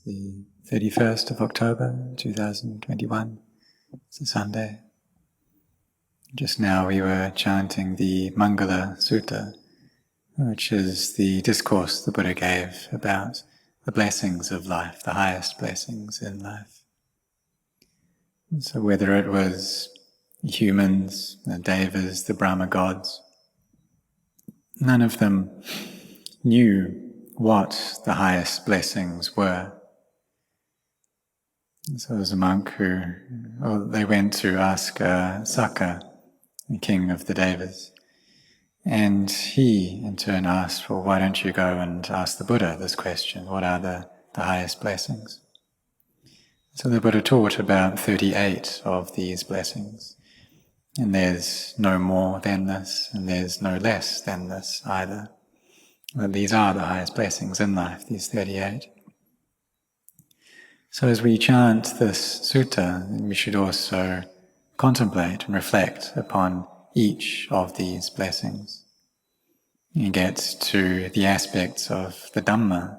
the 31st of October 2021. It's a Sunday. Just now we were chanting the Mangala Sutta, which is the discourse the Buddha gave about the blessings of life, the highest blessings in life. And so whether it was humans, the devas, the Brahma gods, none of them knew what the highest blessings were. So there was a monk they went to ask Sakka, the king of the Devas, and he in turn asked, well, why don't you go and ask the Buddha this question, what are the highest blessings? So the Buddha taught about 38 of these blessings, and there's no more than this, and there's no less than this either. But these are the highest blessings in life, these 38. So as we chant this sutta, we should also contemplate and reflect upon each of these blessings. You get to the aspects of the Dhamma,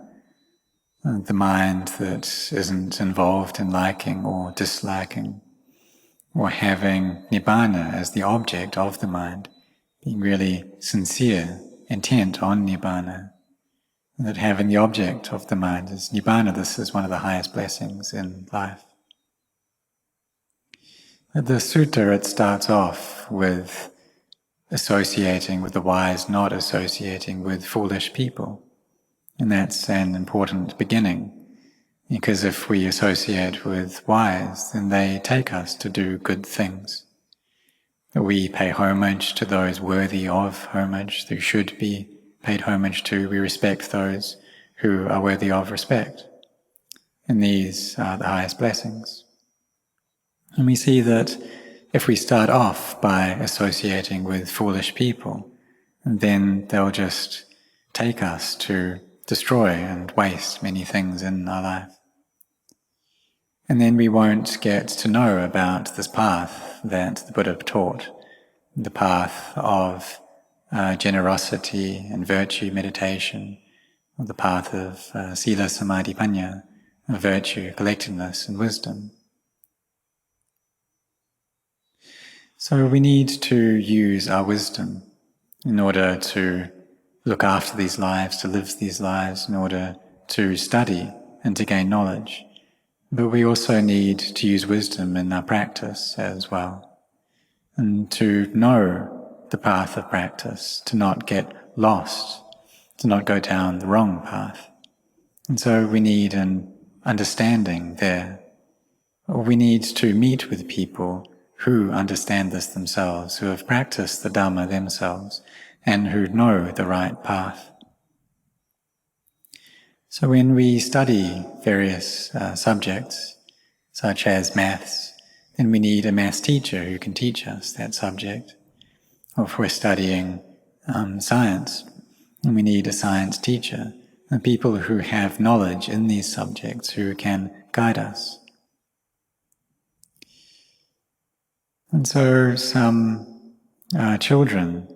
the mind that isn't involved in liking or disliking, or having Nibbana as the object of the mind, being really sincere, intent on Nibbana, and that having the object of the mind is Nibbana. This is one of the highest blessings in life. The sutta, it starts off with associating with the wise, not associating with foolish people. And that's an important beginning, because if we associate with wise, then they take us to do good things. We pay homage to those worthy of homage, who should be paid homage to. We respect those who are worthy of respect. And these are the highest blessings. And we see that if we start off by associating with foolish people, then they'll just take us to destroy and waste many things in our life. And then we won't get to know about this path that the Buddha taught, the path of generosity and virtue meditation, or the path of sila, samadhi, panya, virtue, collectedness, and wisdom. So we need to use our wisdom in order to look after these lives, to live these lives, in order to study and to gain knowledge. But we also need to use wisdom in our practice as well, and to know the path of practice, to not get lost, to not go down the wrong path. And so we need an understanding there. We need to meet with people who understand this themselves, who have practiced the Dhamma themselves, and who know the right path. So when we study various subjects, such as maths, then we need a maths teacher who can teach us that subject. Or if we're studying science, then we need a science teacher, and people who have knowledge in these subjects who can guide us. And so some children,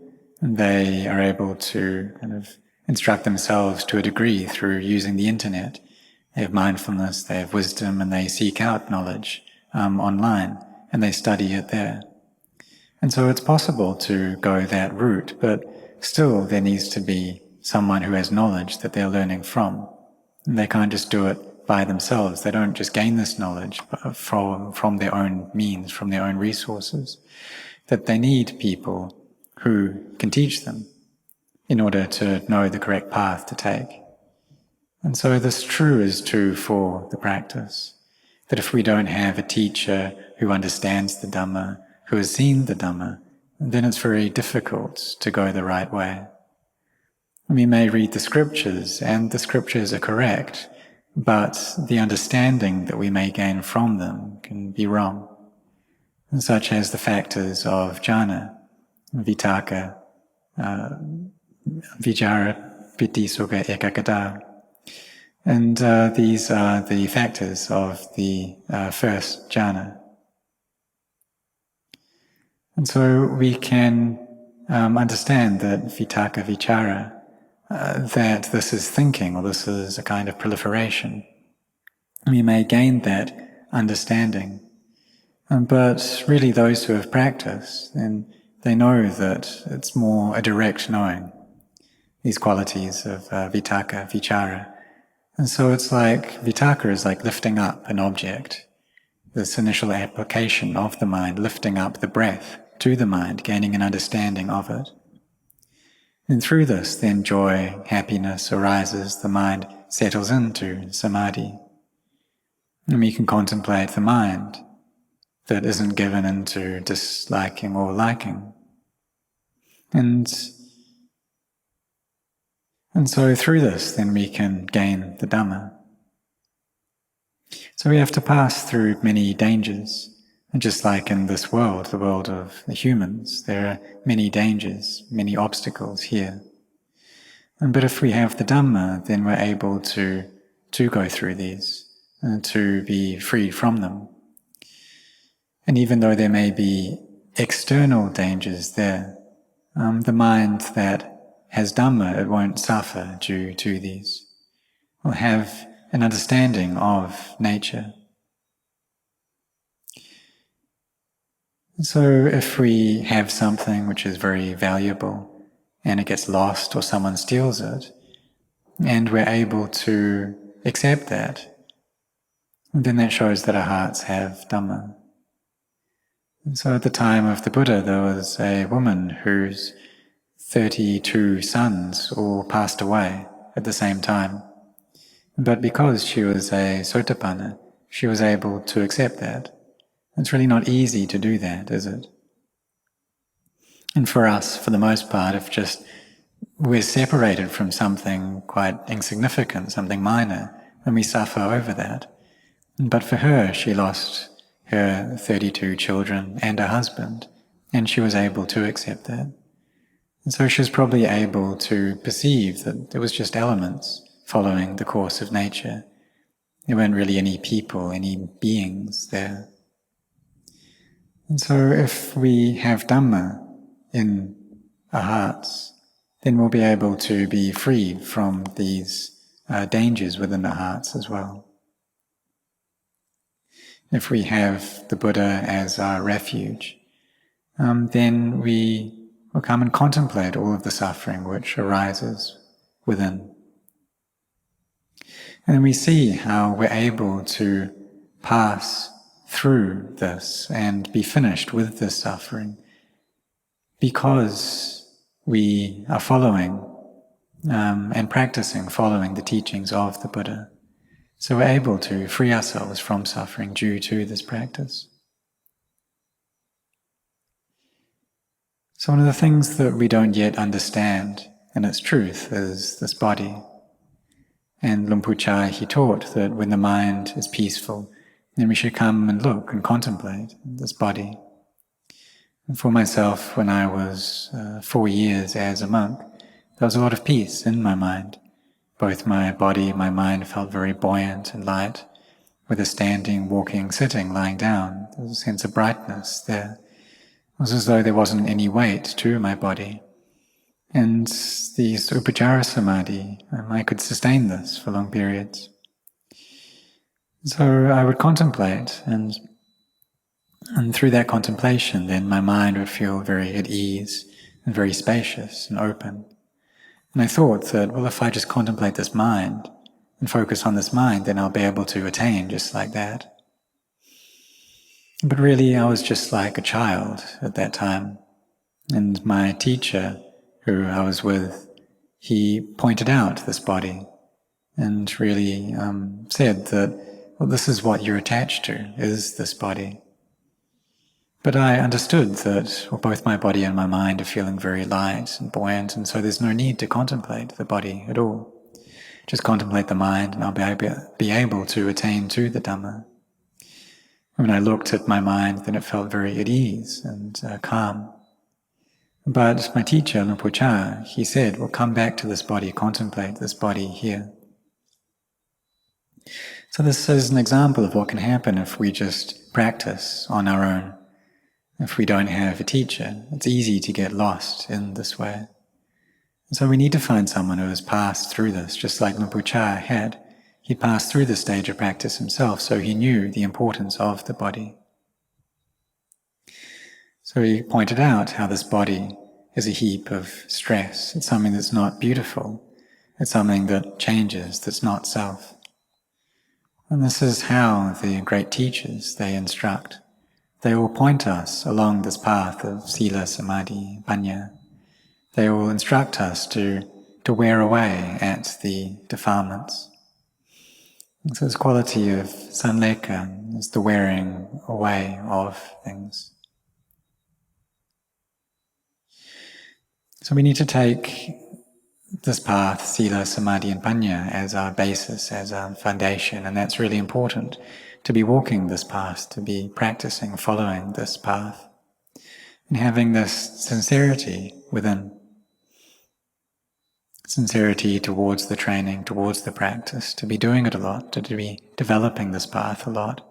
they are able to kind of instruct themselves to a degree through using the internet. They have mindfulness, they have wisdom, and they seek out knowledge online, and they study it there. And so it's possible to go that route, but still there needs to be someone who has knowledge that they're learning from. And they can't just do it by themselves. They don't just gain this knowledge from their own means, from their own resources. That they need people who can teach them in order to know the correct path to take. And so this is true for the practice. That if we don't have a teacher who understands the Dhamma, who has seen the Dhamma, then it's very difficult to go the right way. We may read the scriptures, and the scriptures are correct, but the understanding that we may gain from them can be wrong, such as the factors of jhana, vitakka, vichara, piti, sukha, ekaggata. And these are the factors of the first jhana. And so we can understand that vitakka, vichara, that this is thinking, or this is a kind of proliferation. we may gain that understanding. But really those who have practiced, then they know that it's more a direct knowing, these qualities of vitakka, vichara. And so it's like, vitakka is like lifting up an object, this initial application of the mind, lifting up the breath to the mind, gaining an understanding of it. And through this, then joy, happiness arises, the mind settles into samadhi. And we can contemplate the mind that isn't given into disliking or liking. And so through this, then we can gain the Dhamma. So we have to pass through many dangers. And just like in this world, the world of the humans, there are many dangers, many obstacles here. But if we have the Dhamma, then we're able to go through these, to be freed from them. And even though there may be external dangers there, the mind that has Dhamma, it won't suffer due to these. It will have an understanding of nature. So if we have something which is very valuable and it gets lost or someone steals it, and we're able to accept that, then that shows that our hearts have Dhamma. And so at the time of the Buddha, there was a woman whose 32 sons all passed away at the same time. But because she was a Sotapanna, she was able to accept that. It's really not easy to do that, is it? And for us, for the most part, if just we're separated from something quite insignificant, something minor, then we suffer over that. But for her, she lost her 32 children and her husband, and she was able to accept that. And so she was probably able to perceive that there was just elements following the course of nature. There weren't really any people, any beings there. And so if we have Dhamma in our hearts, then we'll be able to be freed from these dangers within our hearts as well. If we have the Buddha as our refuge, then we will come and contemplate all of the suffering which arises within. And then we see how we're able to pass through this and be finished with this suffering because we are following and practicing following the teachings of the Buddha. So we're able to free ourselves from suffering due to this practice. So one of the things that we don't yet understand in its truth is this body. And Luang Pu Chah, he taught that when the mind is peaceful, then we should come and look and contemplate this body. And for myself, when I was 4 years as a monk, there was a lot of peace in my mind. Both my body and my mind felt very buoyant and light. Whether standing, walking, sitting, lying down, there was a sense of brightness there. It was as though there wasn't any weight to my body. And these Upajjhara Samadhi, I could sustain this for long periods. So I would contemplate, and through that contemplation, then my mind would feel very at ease and very spacious and open. And I thought that, well, if I just contemplate this mind and focus on this mind, then I'll be able to attain just like that. But really, I was just like a child at that time. And my teacher, who I was with, he pointed out this body and really said that, well, this is what you're attached to, is this body. But I understood that both my body and my mind are feeling very light and buoyant, and so there's no need to contemplate the body at all. Just contemplate the mind and I'll be able to attain to the Dhamma. When I looked at my mind, then it felt very at ease and calm. But my teacher, Luang Pu Chah, he said, well, come back to this body, contemplate this body here. So this is an example of what can happen if we just practice on our own. If we don't have a teacher, it's easy to get lost in this way. And so we need to find someone who has passed through this, just like Luang Pu Chah had. he passed through the stage of practice himself, so he knew the importance of the body. So he pointed out how this body is a heap of stress. It's something that's not beautiful. It's something that changes, that's not self. And this is how the great teachers, they instruct. They will point us along this path of sila, samadhi, panya. They will instruct us to wear away at the defilements. And so this quality of sanleka is the wearing away of things. So we need to take this path, sila, samadhi and panya, as our basis, as our foundation, and that's really important, to be walking this path, to be practicing, following this path, and having this sincerity within. Sincerity towards the training, towards the practice, to be doing it a lot, to be developing this path a lot.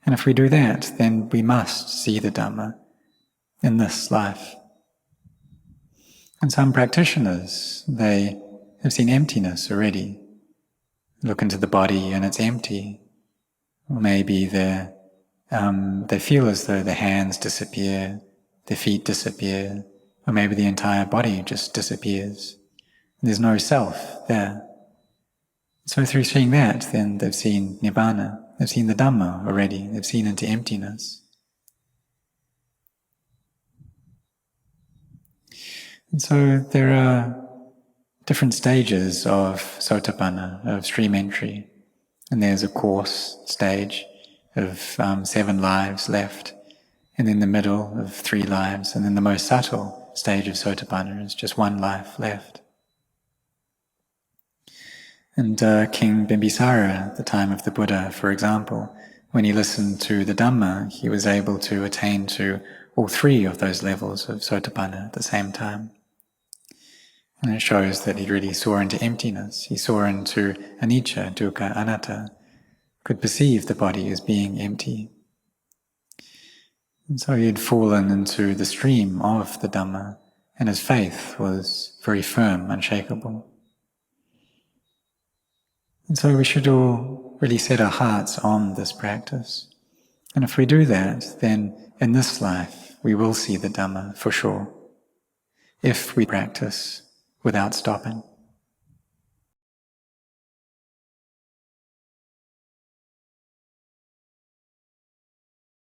And if we do that, then we must see the Dhamma in this life. And some practitioners, they have seen emptiness already. Look into the body and it's empty. Or maybe they feel as though their hands disappear, their feet disappear, or maybe the entire body just disappears. There's no self there. So through seeing that, then they've seen Nibbana, they've seen the Dhamma already, they've seen into emptiness. And so there are different stages of sotapanna, of stream entry. And there's a coarse stage of 7 lives left, and in the middle of 3 lives, and then the most subtle stage of sotapanna is just 1 life left. And King Bimbisara, at the time of the Buddha, for example, when he listened to the Dhamma, he was able to attain to all 3 of those levels of sotapanna at the same time. And it shows that he really saw into emptiness. He saw into anicca, dukkha, anatta, could perceive the body as being empty. And so he had fallen into the stream of the Dhamma, and his faith was very firm, unshakable. And so we should all really set our hearts on this practice. And if we do that, then in this life we will see the Dhamma for sure, if we practice without stopping.